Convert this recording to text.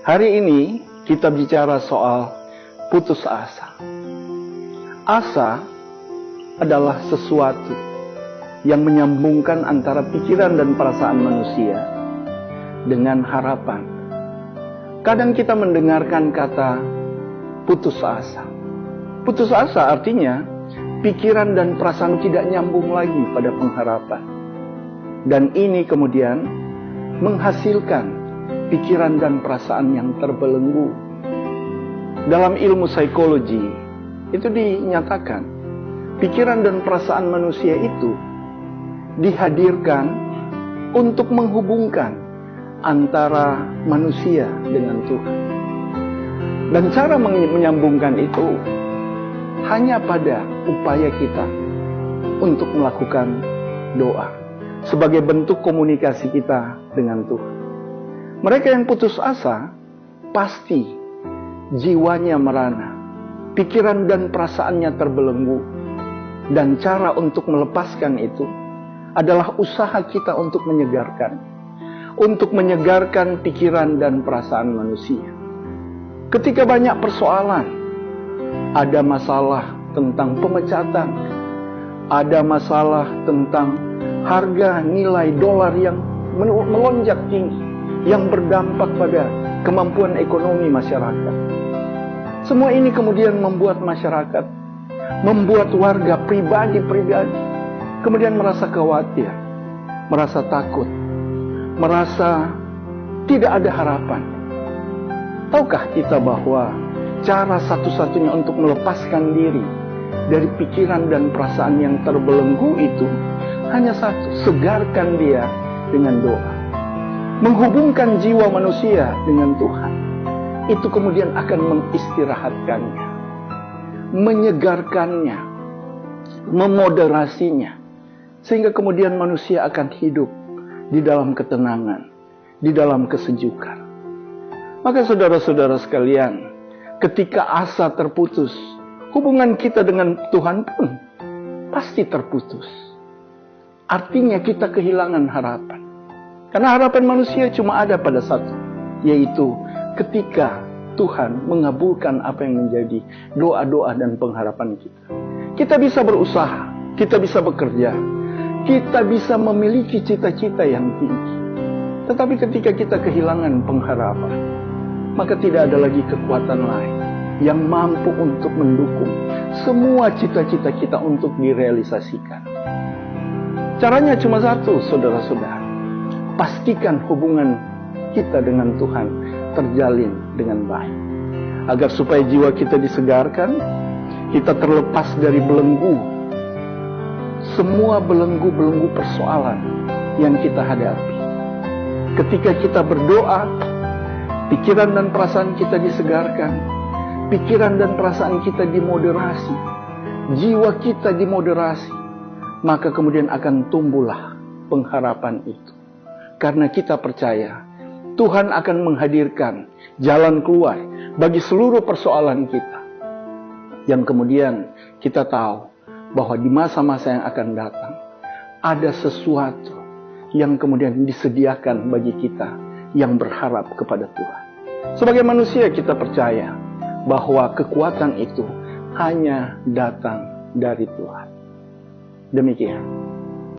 Hari ini kita bicara soal putus asa. Asa adalah sesuatu yang menyambungkan antara pikiran dan perasaan manusia dengan harapan. Kadang kita mendengarkan kata putus asa. Putus asa artinya pikiran dan perasaan tidak nyambung lagi pada pengharapan. Dan ini kemudian menghasilkan pikiran dan perasaan yang terbelenggu. Dalam ilmu psikologi itu dinyatakan pikiran dan perasaan manusia itu dihadirkan untuk menghubungkan antara manusia dengan Tuhan. Dan cara menyambungkan itu hanya pada upaya kita untuk melakukan doa sebagai bentuk komunikasi kita dengan Tuhan. Mereka yang putus asa pasti jiwanya merana, pikiran dan perasaannya terbelenggu. Dan cara untuk melepaskan itu adalah usaha kita untuk menyegarkan pikiran dan perasaan manusia. Ketika banyak persoalan, ada masalah tentang pemecatan, ada masalah tentang harga nilai dolar yang melonjak tinggi, yang berdampak pada kemampuan ekonomi masyarakat. Semua ini kemudian membuat masyarakat, membuat warga pribadi kemudian merasa khawatir, merasa takut, merasa tidak ada harapan. Tahukah kita bahwa cara satu-satunya untuk melepaskan diri dari pikiran dan perasaan yang terbelenggu itu hanya satu: segarkan dia dengan doa. Menghubungkan jiwa manusia dengan Tuhan, itu kemudian akan mengistirahatkannya, menyegarkannya, memoderasinya, sehingga kemudian manusia akan hidup di dalam ketenangan, di dalam kesejukan. Maka saudara-saudara sekalian, ketika asa terputus, hubungan kita dengan Tuhan pun pasti terputus. Artinya kita kehilangan harapan. Karena harapan manusia cuma ada pada satu, yaitu ketika Tuhan mengabulkan apa yang menjadi doa-doa dan pengharapan kita. Kita bisa berusaha, kita bisa bekerja, kita bisa memiliki cita-cita yang tinggi. Tetapi ketika kita kehilangan pengharapan, maka tidak ada lagi kekuatan lain yang mampu untuk mendukung semua cita-cita kita untuk direalisasikan. Caranya cuma satu, saudara-saudara. Pastikan hubungan kita dengan Tuhan terjalin dengan baik. Agar supaya jiwa kita disegarkan, kita terlepas dari belenggu. Semua belenggu-belenggu persoalan yang kita hadapi. Ketika kita berdoa, pikiran dan perasaan kita disegarkan. Pikiran dan perasaan kita dimoderasi. Jiwa kita dimoderasi. Maka kemudian akan tumbuhlah pengharapan itu. Karena kita percaya Tuhan akan menghadirkan jalan keluar bagi seluruh persoalan kita. Yang kemudian kita tahu bahwa di masa-masa yang akan datang ada sesuatu yang kemudian disediakan bagi kita yang berharap kepada Tuhan. Sebagai manusia kita percaya bahwa kekuatan itu hanya datang dari Tuhan. Demikian.